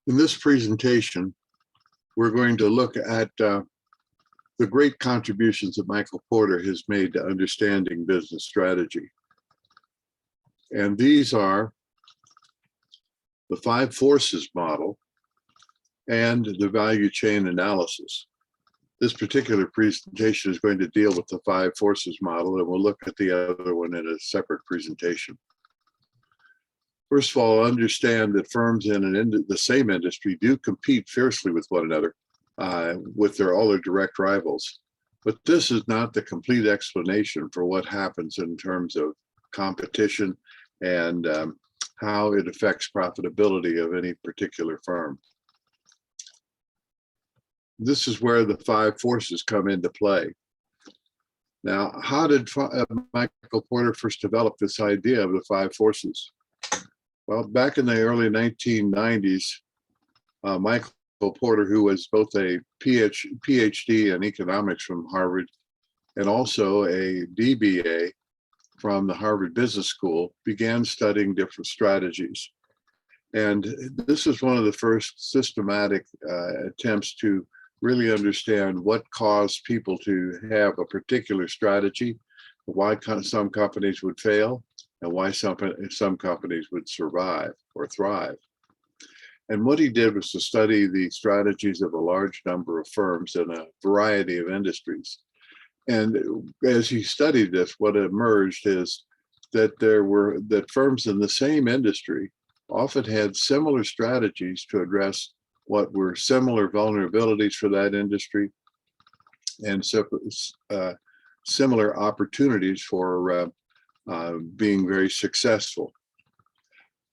In this presentation, we're going to look at the great contributions that Michael Porter has made to understanding business strategy. And these are the 5 forces model and the value chain analysis. This particular presentation is going to deal with the 5 forces model, and we'll look at the other one in a separate presentation. First of all, understand that firms in the same industry do compete fiercely with one another, with all their direct rivals. But this is not the complete explanation for what happens in terms of competition and how it affects profitability of any particular firm. This is where the 5 forces come into play. Now, how did Michael Porter first develop this idea of the 5 forces? Well, back in the early 1990s, Michael Porter, who was both a PhD in economics from Harvard and also a DBA from the Harvard Business School, began studying different strategies. And this is one of the first systematic attempts to really understand what caused people to have a particular strategy, why some companies would fail, and why some companies would survive or thrive. And what he did was to study the strategies of a large number of firms in a variety of industries. And as he studied this, what emerged is that firms in the same industry often had similar strategies to address what were similar vulnerabilities for that industry and similar opportunities for being very successful.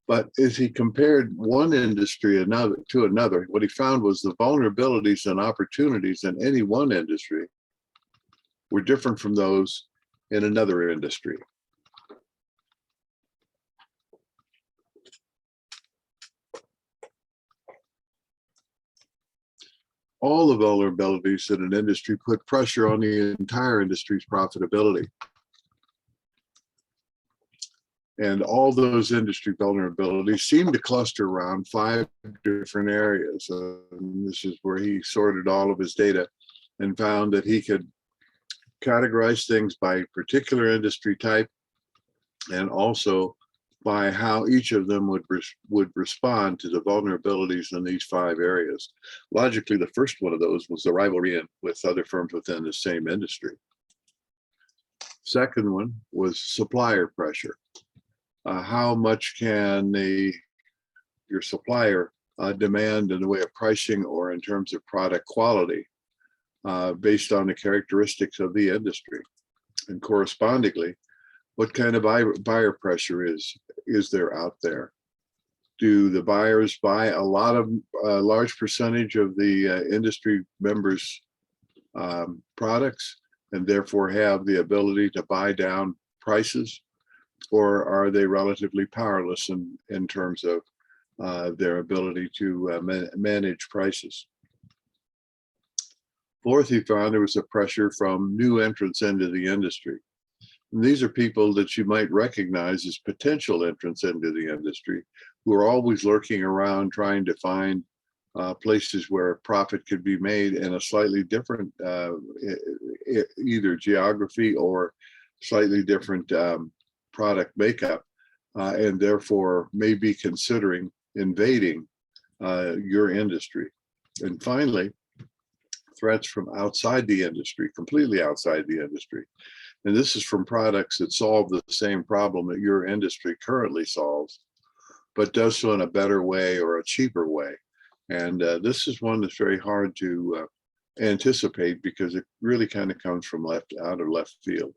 But as he compared one industry to another, what he found was the vulnerabilities and opportunities in any one industry were different from those in another industry. All the vulnerabilities in an industry put pressure on the entire industry's profitability. And all those industry vulnerabilities seem to cluster around 5 different areas. And this is where he sorted all of his data and found that he could categorize things by particular industry type and also by how each of them would respond to the vulnerabilities in these 5 areas. Logically, the first one of those was the rivalry with other firms within the same industry. Second one was supplier pressure. How much can your supplier demand in the way of pricing or in terms of product quality based on the characteristics of the industry? And correspondingly, what kind of buyer pressure is there out there? Do the buyers buy a large percentage of the industry members' products and therefore have the ability to buy down prices? Or are they relatively powerless in terms of their ability to manage prices? Fourth, he found there was a pressure from new entrants into the industry. And these are people that you might recognize as potential entrants into the industry who are always lurking around trying to find places where profit could be made in a slightly different either geography or slightly different product makeup, and therefore may be considering invading your industry. And finally, threats from outside the industry, completely outside the industry. And this is from products that solve the same problem that your industry currently solves, but does so in a better way or a cheaper way. And this is one that's very hard to anticipate because it really kind of comes from out of left field.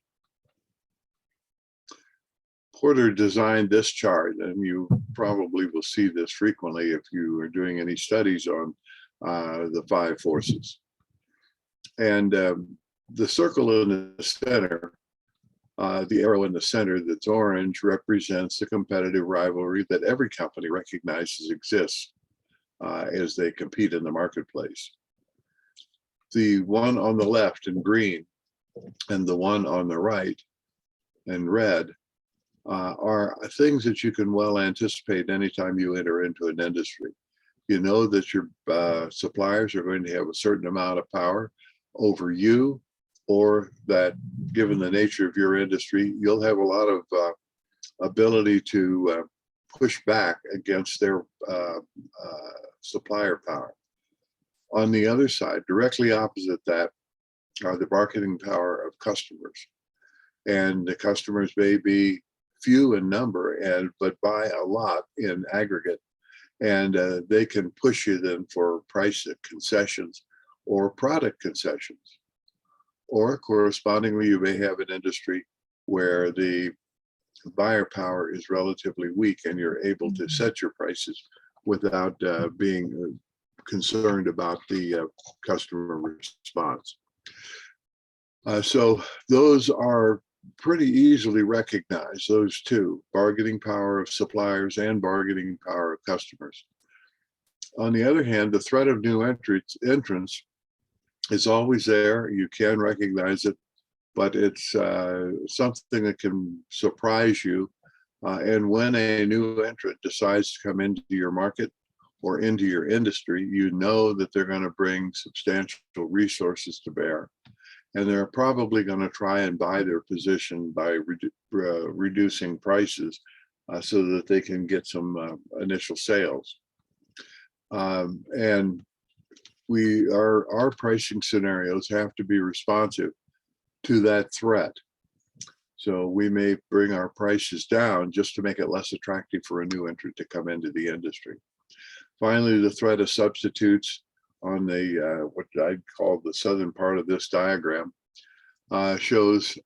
Porter designed this chart, and you probably will see this frequently if you are doing any studies on the 5 forces. And the circle in the center, the arrow in the center that's orange, represents the competitive rivalry that every company recognizes exists as they compete in the marketplace. The one on the left in green and the one on the right in red are things that you can well anticipate anytime you enter into an industry. You know that your suppliers are going to have a certain amount of power over you, or that given the nature of your industry, you'll have a lot of ability to push back against their supplier power. On the other side, directly opposite that, are the bargaining power of customers. And the customers may be few in number, but buy a lot in aggregate. And they can push you then for price concessions or product concessions. Or correspondingly, you may have an industry where the buyer power is relatively weak and you're able to set your prices without being concerned about the customer response. So those are pretty easily recognized, those two, bargaining power of suppliers and bargaining power of customers. On the other hand, the threat of new entrants is always there. You can recognize it, but it's something that can surprise you. And when a new entrant decides to come into your market or into your industry, you know that they're going to bring substantial resources to bear. And they're probably going to try and buy their position by reducing prices so that they can get some initial sales. And our pricing scenarios have to be responsive to that threat. So we may bring our prices down just to make it less attractive for a new entrant to come into the industry. Finally, the threat of substitutes on the what I'd call the southern part of this diagram shows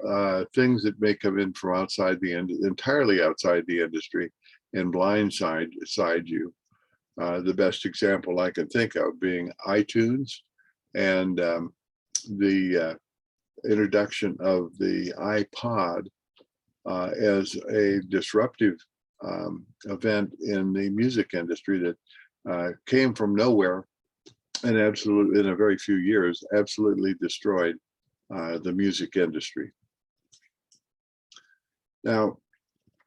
things that may come in from outside entirely outside the industry and blindside you. The best example I can think of being iTunes and the introduction of the iPod as a disruptive event in the music industry that came from nowhere and absolutely, in a very few years, absolutely destroyed the music industry. Now,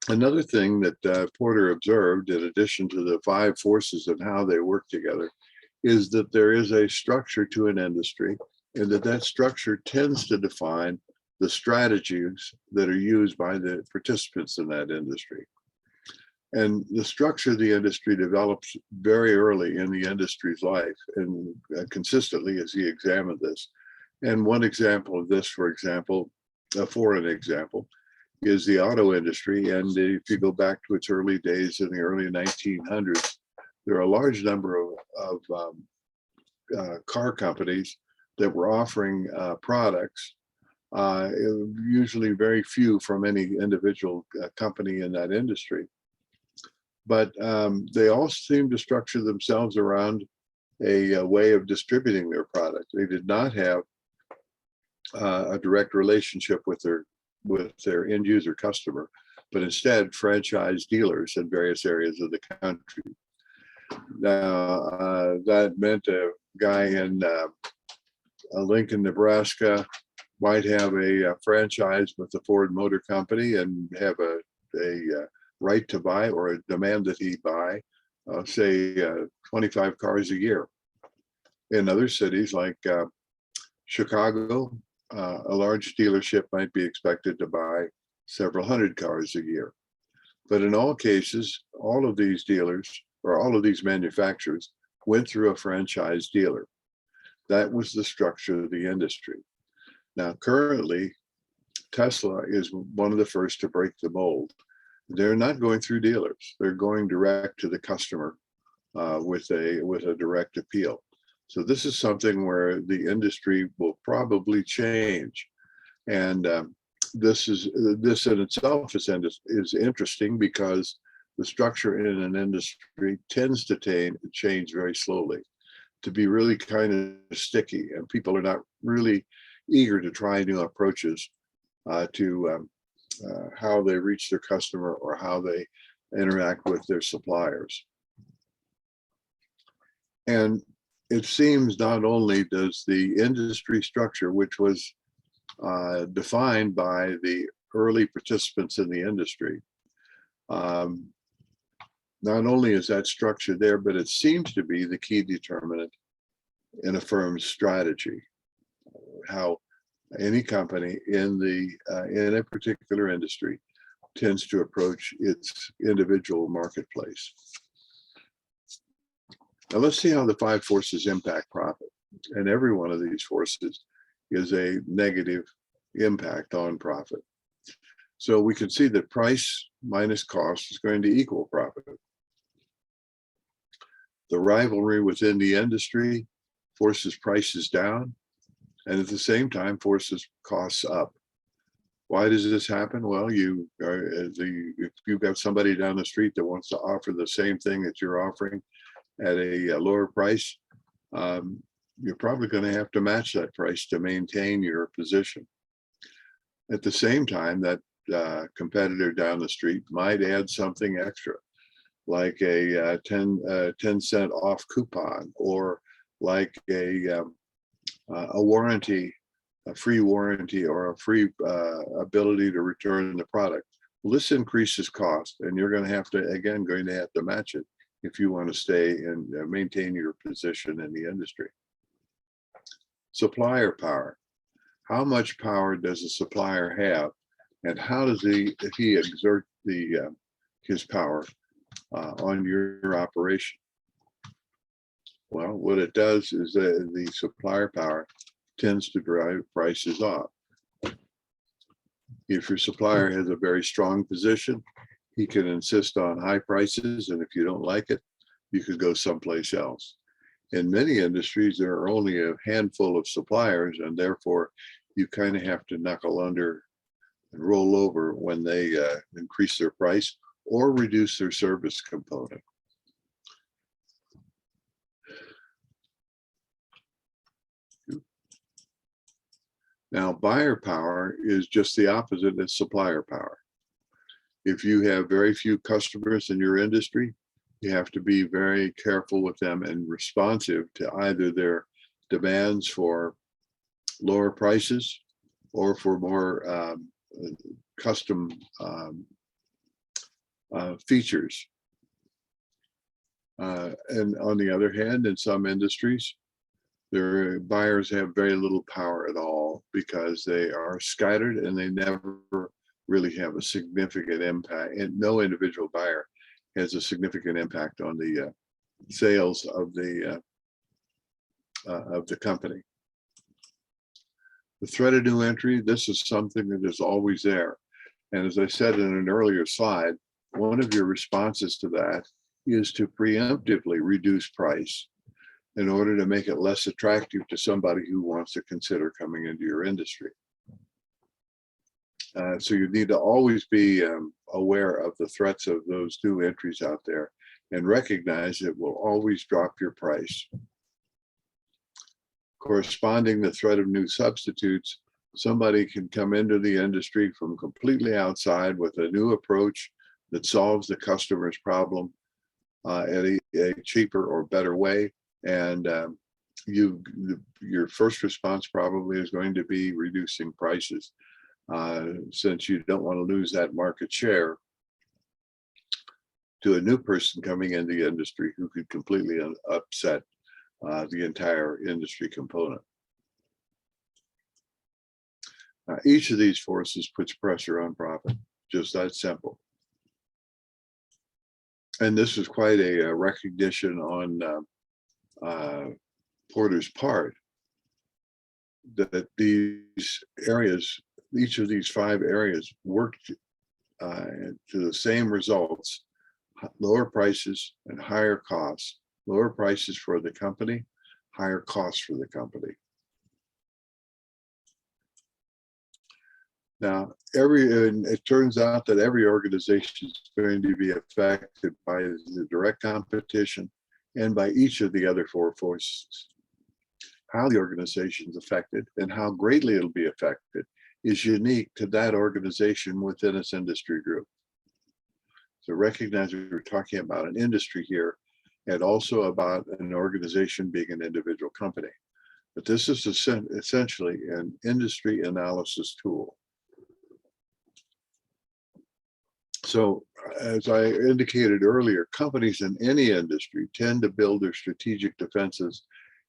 another thing that Porter observed, in addition to the 5 forces and how they work together, is that there is a structure to an industry, and that structure tends to define the strategies that are used by the participants in that industry. And the structure of the industry develops very early in the industry's life and consistently as he examined this. And one example of this, for an example, is the auto industry. And if you go back to its early days in the early 1900s, there are a large number of car companies that were offering products, usually very few from any individual company in that industry. But they all seem to structure themselves around a way of distributing their product. They did not have a direct relationship with their end user customer, but instead franchise dealers in various areas of the country. Now, that meant a guy in Lincoln, Nebraska might have a franchise with the Ford Motor Company and have a right to buy or a demand that he buy, say, 25 cars a year. In other cities like Chicago, a large dealership might be expected to buy several hundred cars a year. But in all cases, all of these dealers or all of these manufacturers went through a franchise dealer. That was the structure of the industry. Now, currently, Tesla is one of the first to break the mold. They're not going through dealers. They're going direct to the customer with a direct appeal. So this is something where the industry will probably change. And this in itself is interesting because the structure in an industry tends to change very slowly, to be really kind of sticky, and people are not really eager to try new approaches to how they reach their customer or how they interact with their suppliers. And it seems not only does the industry structure, which was defined by the early participants in the industry, not only is that structure there, but it seems to be the key determinant in a firm's strategy. How any company in a particular industry tends to approach its individual marketplace. Now let's see how the five forces impact profit. And every one of these forces is a negative impact on profit. So we can see that price minus cost is going to equal profit. The rivalry within the industry forces prices down, and at the same time forces costs up. Why does this happen? Well, if you've got somebody down the street that wants to offer the same thing that you're offering at a lower price, you're probably going to have to match that price to maintain your position. At the same time, that competitor down the street might add something extra, like a 10-cent off coupon, or like a warranty, a free warranty, or a free ability to return the product. Well, this increases cost, and you're going to have to match it if you want to stay and maintain your position in the industry. Supplier power. How much power does a supplier have, and how does he exert his power on your operation? Well, what it does is that the supplier power tends to drive prices up. If your supplier has a very strong position, he can insist on high prices, and if you don't like it, you could go someplace else. In many industries, there are only a handful of suppliers, and therefore you kind of have to knuckle under and roll over when they increase their price or reduce their service component. Now, buyer power is just the opposite of supplier power. If you have very few customers in your industry, you have to be very careful with them and responsive to either their demands for lower prices or for more custom features. And on the other hand, in some industries, their buyers have very little power at all because they are scattered and they never really have a significant impact, and no individual buyer has a significant impact on the sales of the company. The threat of new entry, this is something that is always there. And as I said in an earlier slide, one of your responses to that is to preemptively reduce price in order to make it less attractive to somebody who wants to consider coming into your industry. So you need to always be aware of the threats of those new entries out there and recognize it will always drop your price. Corresponding the threat of new substitutes, somebody can come into the industry from completely outside with a new approach that solves the customer's problem at a cheaper or better way. And your first response probably is going to be reducing prices, since you don't want to lose that market share to a new person coming in the industry who could completely upset the entire industry component. Each of these forces puts pressure on profit, just that simple. And this is quite a recognition on Porter's part, that these areas, each of these 5 areas worked to the same results: lower prices and higher costs. Lower prices for the company, higher costs for the company. Now, it turns out that every organization is going to be affected by the direct competition and by each of the other 4 forces. How the organization is affected and how greatly it'll be affected is unique to that organization within its industry group. So recognize we're talking about an industry here and also about an organization being an individual company. But this is essentially an industry analysis tool. So as I indicated earlier, companies in any industry tend to build their strategic defenses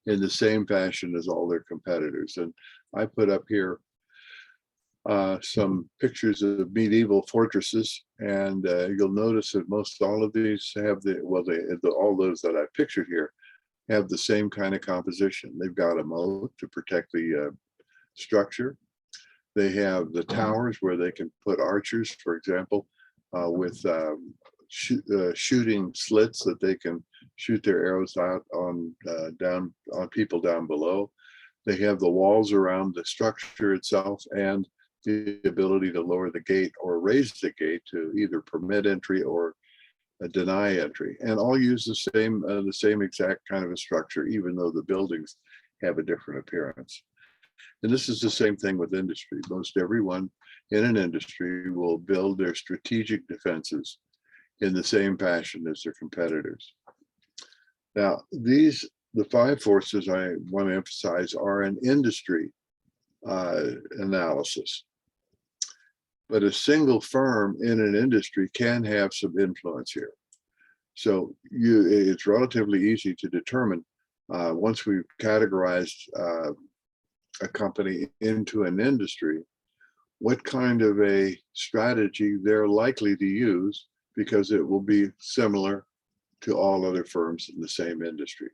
in the same fashion as all their competitors. And I put up here some pictures of medieval fortresses, and you'll notice that most all of these have all those that I pictured here have the same kind of composition. They've got a moat to protect the structure. They have the towers where they can put archers, for example, with shooting slits that they can shoot their arrows out on people down below. They have the walls around the structure itself and the ability to lower the gate or raise the gate to either permit entry or deny entry, and all use the same exact kind of a structure, even though the buildings have a different appearance. And this is the same thing with industry. Most everyone in an industry will build their strategic defenses in the same fashion as their competitors. Now, the 5 forces I want to emphasize are an industry analysis. But a single firm in an industry can have some influence here. So it's relatively easy to determine once we've categorized a company into an industry, what kind of a strategy they're likely to use, because it will be similar to all other firms in the same industry.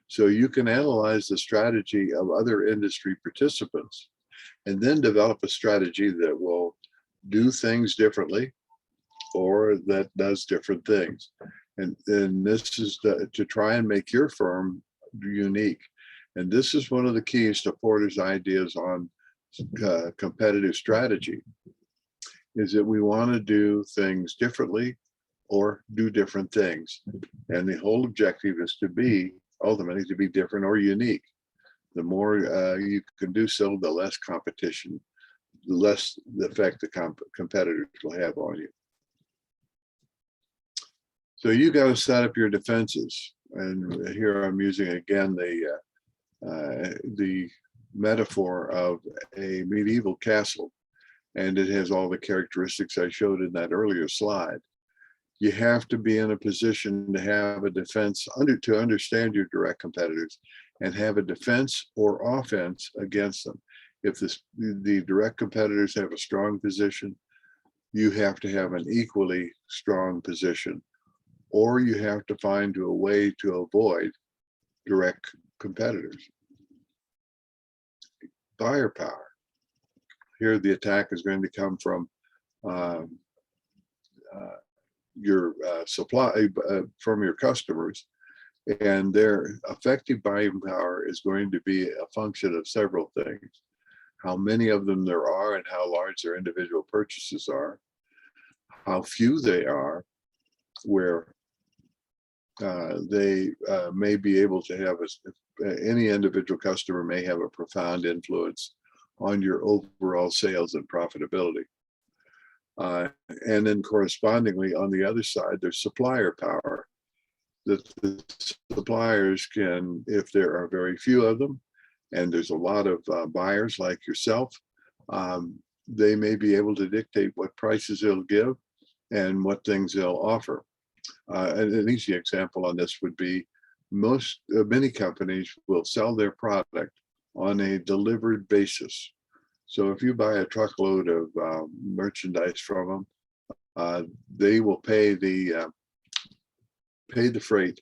So you can analyze the strategy of other industry participants and then develop a strategy that will do things differently or that does different things. And this is to try and make your firm unique. And this is one of the keys to Porter's ideas on competitive strategy, is that we want to do things differently or do different things. And the whole objective is to be ultimately to be different or unique. The more you can do so, the less competition, the less the effect the competitors will have on you. So you got to set up your defenses. And here I'm using again the metaphor of a medieval castle, and it has all the characteristics I showed in that earlier slide. You have to be in a position to have a defense to understand your direct competitors and have a defense or offense against them. If the direct competitors have a strong position, you have to have an equally strong position, or you have to find a way to avoid direct competitors. Buyer power. Here the attack is going to come from your supply, from your customers, and their effective buying power is going to be a function of several things: how many of them there are and how large their individual purchases are, how few they are, where they may be able to have any individual customer may have a profound influence on your overall sales and profitability. And then correspondingly, on the other side, there's supplier power. That the suppliers can, if there are very few of them, and there's a lot of buyers like yourself, they may be able to dictate what prices they'll give and what things they'll offer. An easy example on this would be many companies will sell their product on a delivered basis. So if you buy a truckload of merchandise from them, they will pay the freight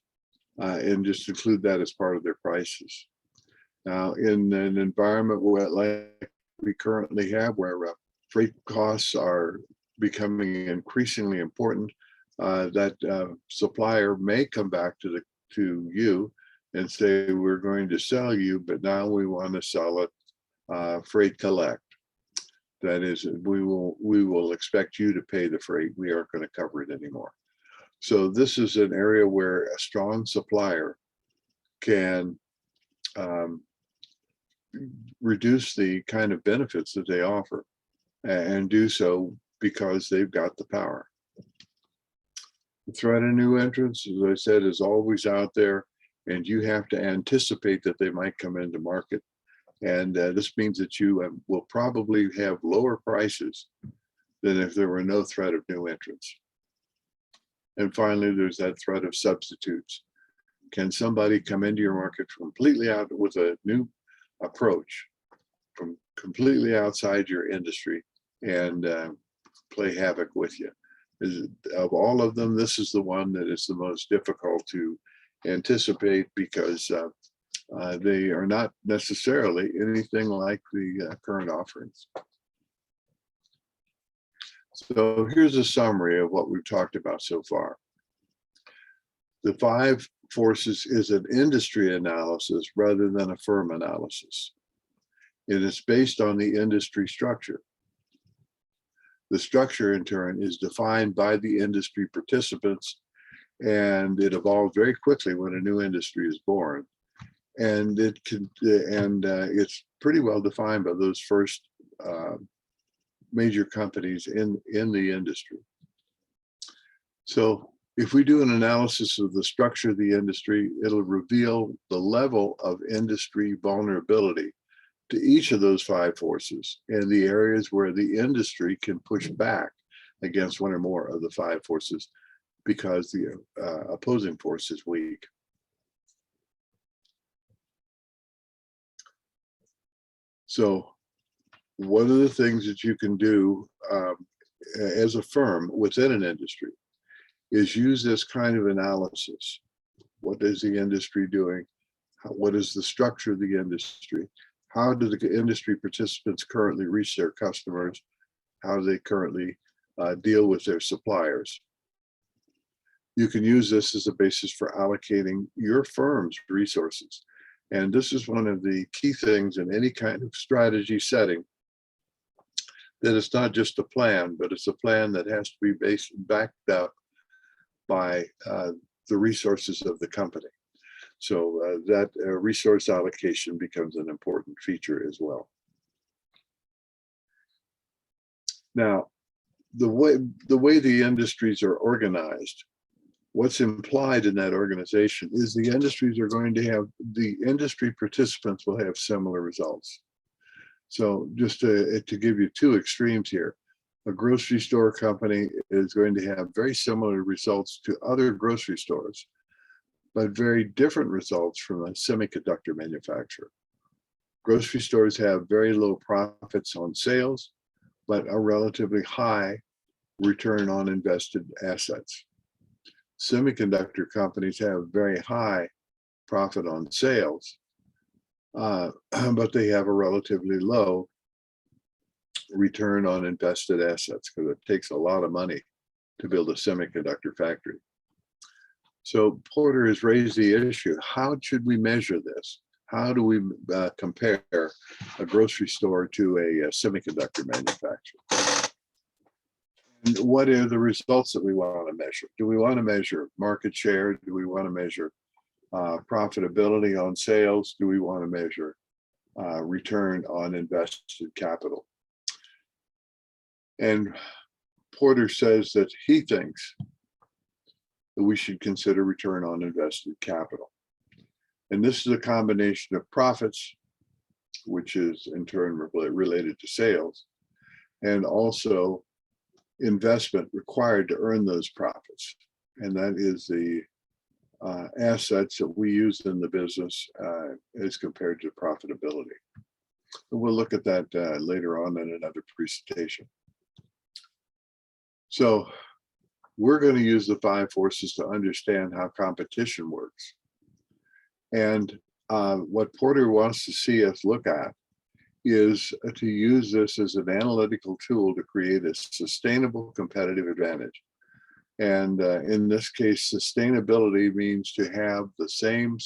and just include that as part of their prices. Now, in an environment like we currently have, where freight costs are becoming increasingly important, that supplier may come back to you and say, we're going to sell you, but now we want to sell it freight collect. That is, we will expect you to pay the freight. We aren't going to cover it anymore. So this is an area where a strong supplier can reduce the kind of benefits that they offer, and do so because they've got the power. The threat of new entrants, as I said, is always out there, and you have to anticipate that they might come into market. And this means that you will probably have lower prices than if there were no threat of new entrants. And finally, there's that threat of substitutes. Can somebody come into your market completely out with a new approach from completely outside your industry and play havoc with you? Of all of them, this is the one that is the most difficult to anticipate because they are not necessarily anything like the current offerings. So here's a summary of what we've talked about so far. The 5 forces is an industry analysis rather than a firm analysis. It is based on the industry structure. The structure, in turn, is defined by the industry participants, and it evolves very quickly when a new industry is born. And it's pretty well defined by those first major companies in the industry. So if we do an analysis of the structure of the industry, it'll reveal the level of industry vulnerability to each of those 5 forces and the areas where the industry can push back against one or more of the 5 forces because the opposing force is weak. So one of the things that you can do as a firm within an industry is use this kind of analysis. What is the industry doing? What is the structure of the industry? How do the industry participants currently reach their customers? How do they currently deal with their suppliers? You can use this as a basis for allocating your firm's resources. And this is one of the key things in any kind of strategy setting, that it's not just a plan, but it's a plan that has to be backed up by the resources of the company. So that resource allocation becomes an important feature as well. Now, the way the industries are organized, what's implied in that organization is the industry participants will have similar results. So just to give you 2 extremes here, a grocery store company is going to have very similar results to other grocery stores, but very different results from a semiconductor manufacturer. Grocery stores have very low profits on sales, but a relatively high return on invested assets. Semiconductor companies have very high profit on sales, but they have a relatively low return on invested assets because it takes a lot of money to build a semiconductor factory. So Porter has raised the issue, how should we measure this? How do we compare a grocery store to a semiconductor manufacturer? And what are the results that we want to measure? Do we want to measure market share? Do we want to measure profitability on sales? Do we want to measure return on invested capital? And Porter says that he thinks that we should consider return on invested capital. And this is a combination of profits, which is in turn related to sales, and also investment required to earn those profits. And that is the assets that we use in the business as compared to profitability. And we'll look at that later on in another presentation. So we're going to use the 5 forces to understand how competition works. And what Porter wants to see us look at is to use this as an analytical tool to create a sustainable competitive advantage. And in this case, sustainability means to have the same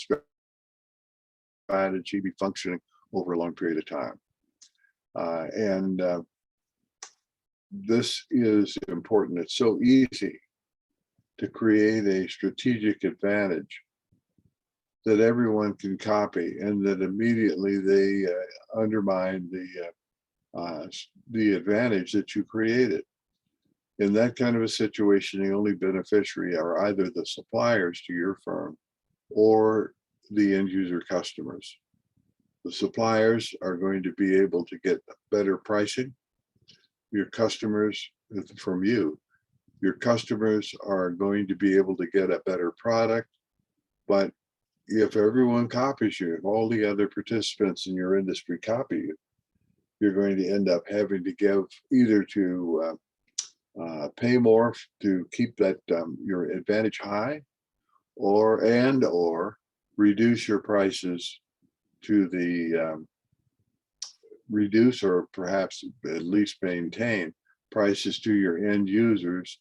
strategy be functioning over a long period of time. This is important. It's so easy to create a strategic advantage that everyone can copy, and that immediately they undermine the advantage that you created. In that kind of a situation, the only beneficiary are either the suppliers to your firm or the end user customers. The suppliers are going to be able to get better pricing. Your customers from you Your customers are going to be able to get a better product, but if everyone copies you, if all the other participants in your industry copy you, you're going to end up having to give either to pay more to keep that your advantage high, or reduce your prices to the reduce or perhaps at least maintain prices to your end users,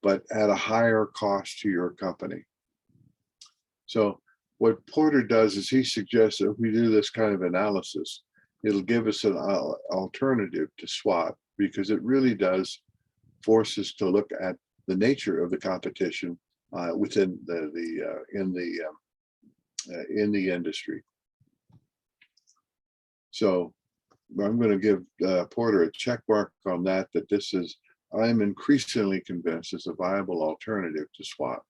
but at a higher cost to your company. So what Porter does is he suggests that if we do this kind of analysis, it'll give us an alternative to SWOT, because it really does force us to look at the nature of the competition within in the industry. So I'm going to give Porter a check mark on that. That this is, I'm increasingly convinced, is a viable alternative to SWOT.